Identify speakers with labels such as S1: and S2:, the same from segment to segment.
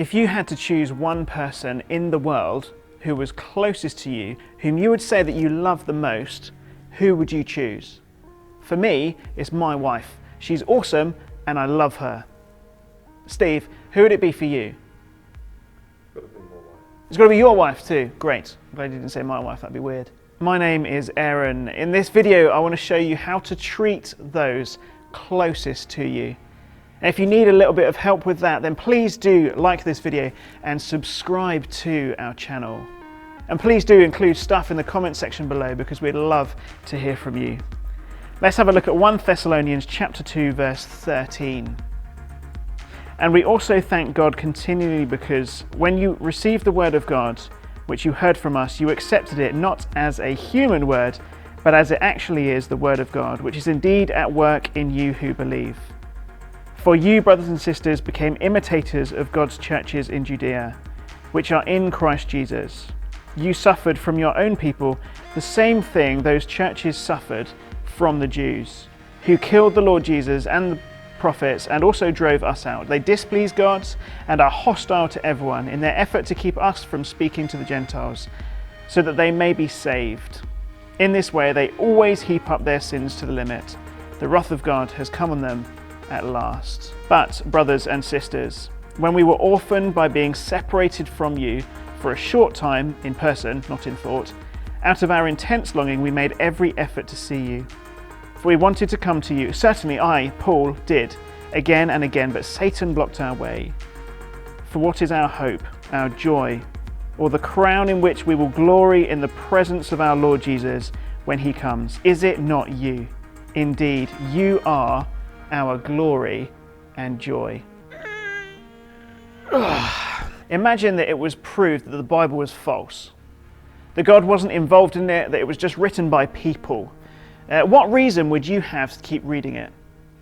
S1: If you had to choose one person in the world who was closest to you, whom you would say that you love the most, who would you choose? For me, it's my wife. She's awesome and I love her. Steve, who would it be for you? It's got to be your wife too. Great. I'm glad you didn't say my wife, that'd be weird. My name is Aaron. In this video, I want to show you how to treat those closest to you. And if you need a little bit of help with that, then please do like this video and subscribe to our channel. And please do include stuff in the comment section below because we'd love to hear from you. Let's have a look at 1 Thessalonians chapter 2, verse 13. And we also thank God continually because when you received the word of God, which you heard from us, you accepted it not as a human word, but as it actually is the word of God, which is indeed at work in you who believe. For you, brothers and sisters, became imitators of God's churches in Judea, which are in Christ Jesus. You suffered from your own people the same thing those churches suffered from the Jews, who killed the Lord Jesus and the prophets and also drove us out. They displease God and are hostile to everyone in their effort to keep us from speaking to the Gentiles, so that they may be saved. In this way, they always heap up their sins to the limit. The wrath of God has come on them at last. But, brothers and sisters, when we were orphaned by being separated from you for a short time in person, not in thought, out of our intense longing we made every effort to see you. For we wanted to come to you. Certainly I, Paul, did, again and again, but Satan blocked our way. For what is our hope, our joy, or the crown in which we will glory in the presence of our Lord Jesus when he comes? Is it not you? Indeed, you are our glory and joy. Imagine that it was proved that the Bible was false, that God wasn't involved in it, that it was just written by people. What reason would you have to keep reading it?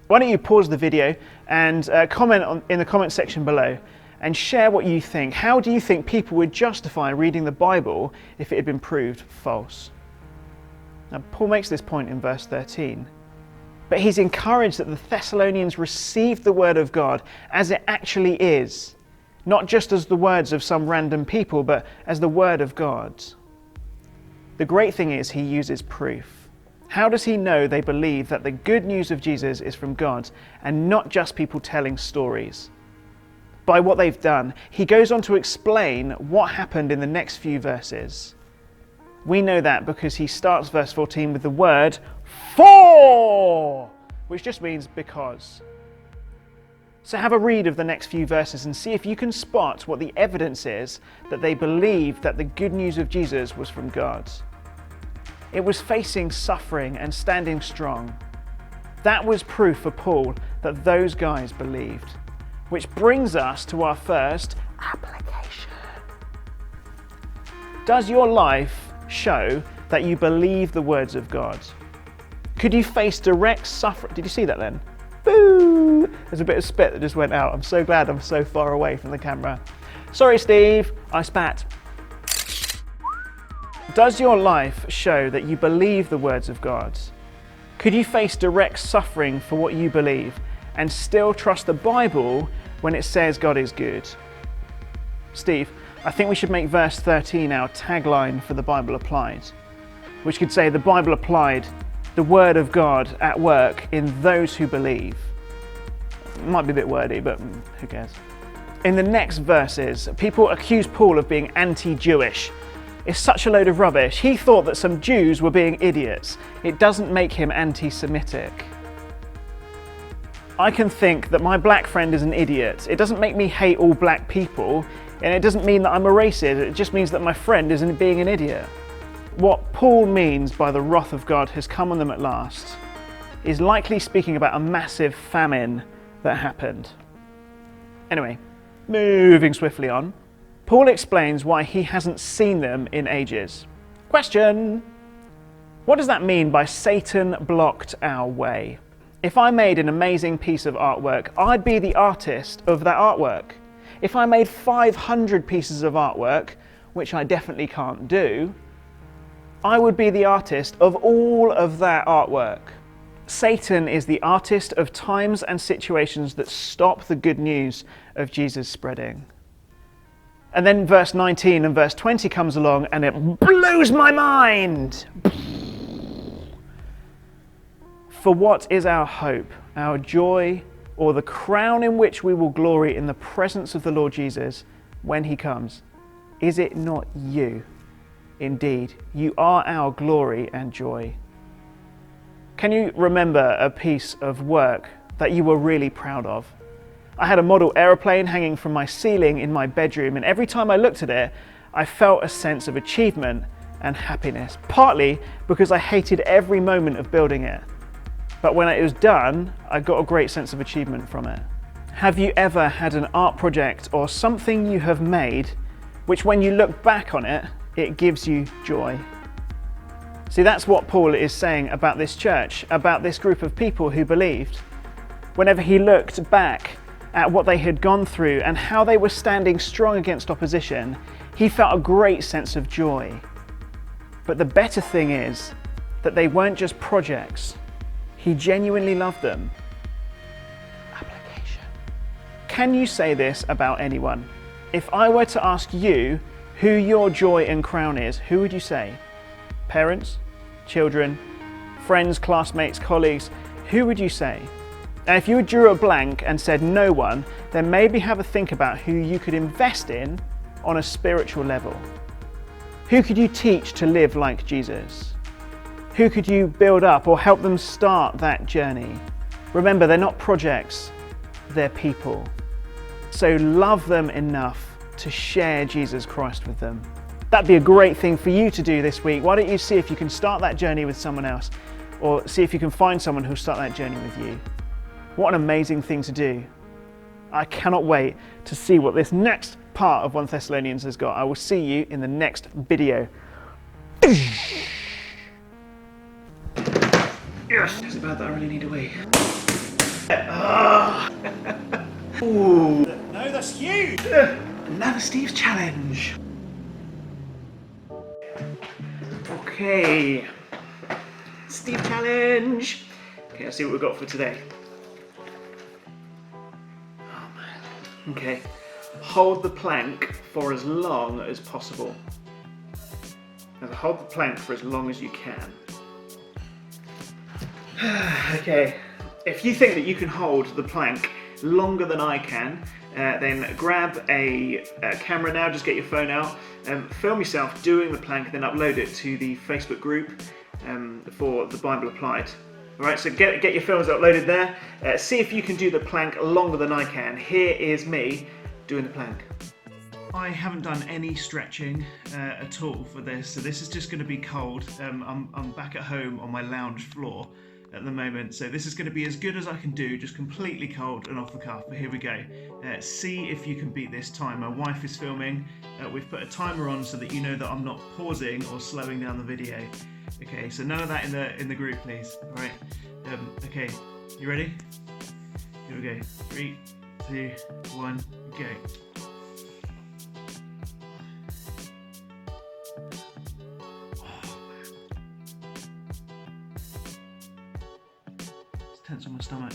S1: Why don't you pause the video and comment in the comment section below and share what you think. How do you think people would justify reading the Bible if it had been proved false? Now, Paul makes this point in verse 13. But he's encouraged that the Thessalonians received the word of God as it actually is, not just as the words of some random people, but as the word of God. The great thing is he uses proof. How does he know they believe that the good news of Jesus is from God and not just people telling stories? By what they've done. He goes on to explain what happened in the next few verses. We know that because he starts verse 14 with the word for, which just means because. So have a read of the next few verses and see if you can spot what the evidence is that they believed that the good news of Jesus was from God. It was facing suffering and standing strong. That was proof for Paul that those guys believed. Which brings us to our first application. Does your life show that you believe the words of God? Could you face direct suffering? Did you see that then? Boo! There's a bit of spit that just went out. I'm so glad I'm so far away from the camera. Sorry, Steve, I spat. Does your life show that you believe the words of God? Could you face direct suffering for what you believe and still trust the Bible when it says God is good? Steve, I think we should make verse 13 our tagline for the Bible Applied, which could say the Bible Applied, the word of God at work in those who believe. It might be a bit wordy, but who cares? In the next verses, people accuse Paul of being anti-Jewish. It's such a load of rubbish. He thought that some Jews were being idiots. It doesn't make him anti-Semitic. I can think that my black friend is an idiot. It doesn't make me hate all black people, and it doesn't mean that I'm a racist. It just means that my friend isn't being an idiot. What Paul means by the wrath of God has come on them at last is likely speaking about a massive famine that happened. Anyway, moving swiftly on, Paul explains why he hasn't seen them in ages. Question: what does that mean by Satan blocked our way? If I made an amazing piece of artwork, I'd be the artist of that artwork. If I made 500 pieces of artwork, which I definitely can't do, I would be the artist of all of that artwork. Satan is the artist of times and situations that stop the good news of Jesus spreading. And then verse 19 and verse 20 comes along and it blows my mind. For what is our hope, our joy, or the crown in which we will glory in the presence of the Lord Jesus when he comes? Is it not you? Indeed, you are our glory and joy. Can you remember a piece of work that you were really proud of? I had a model aeroplane hanging from my ceiling in my bedroom, and every time I looked at it, I felt a sense of achievement and happiness, partly because I hated every moment of building it. But when it was done, I got a great sense of achievement from it. Have you ever had an art project or something you have made, which when you look back on it, it gives you joy? See, that's what Paul is saying about this church, about this group of people who believed. Whenever he looked back at what they had gone through and how they were standing strong against opposition, he felt a great sense of joy. But the better thing is that they weren't just projects. He genuinely loved them. Application. Can you say this about anyone? If I were to ask you who your joy and crown is, who would you say? Parents, children, friends, classmates, colleagues, who would you say? And if you drew a blank and said no one, then maybe have a think about who you could invest in on a spiritual level. Who could you teach to live like Jesus? Who could you build up or help them start that journey? Remember, they're not projects, they're people. So love them enough to share Jesus Christ with them. That'd be a great thing for you to do this week. Why don't you see if you can start that journey with someone else, or see if you can find someone who'll start that journey with you. What an amazing thing to do. I cannot wait to see what this next part of 1 Thessalonians has got. I will see you in the next video. Yes, it's bad that I really need a wee. Ooh. No, that's huge. Another Steve's challenge. Okay. Steve challenge. Okay, let's see what we've got for today. Oh man. Okay. Hold the plank for as long as possible. Now, hold the plank for as long as you can. Okay, if you think that you can hold the plank longer than I can, then grab a camera now, just get your phone out, film yourself doing the plank and then upload it to the Facebook group for the Bible Applied. Alright, so get your films uploaded there, see if you can do the plank longer than I can. Here is me doing the plank. I haven't done any stretching at all for this, so this is just going to be cold. I'm back at home on my lounge floor at the moment, so this is going to be as good as I can do, just completely cold and off the cuff. But here we go. See if you can beat this time. My wife is filming. We've put a timer on so that you know that I'm not pausing or slowing down the video. Okay, so none of that in the group, please. All right. Okay, you ready? Here we go. 3, 2, 1, go. Tense on my stomach.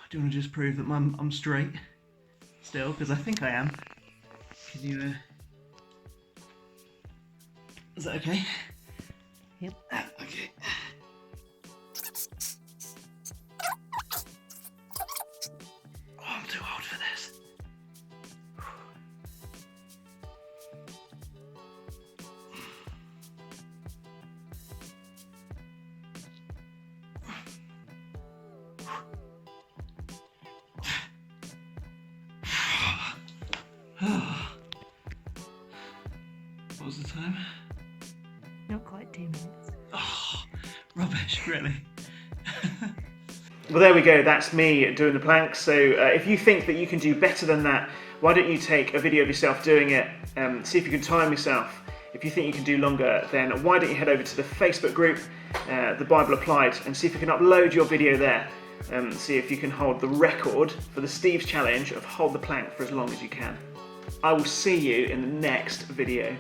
S1: Do you want to just prove that I'm straight still? Because I think I am. Can you? Is that okay?
S2: Yep.
S1: Okay. I'm too old for this. What was the time?
S2: Not quite 2 minutes.
S1: Oh, rubbish, really. Well, there we go, that's me doing the plank. So if you think that you can do better than that, why don't you take a video of yourself doing it, see if you can time yourself. If you think you can do longer, then why don't you head over to the Facebook group, the Bible Applied, and see if you can upload your video there. See if you can hold the record for the Steve's challenge of hold the plank for as long as you can. I will see you in the next video.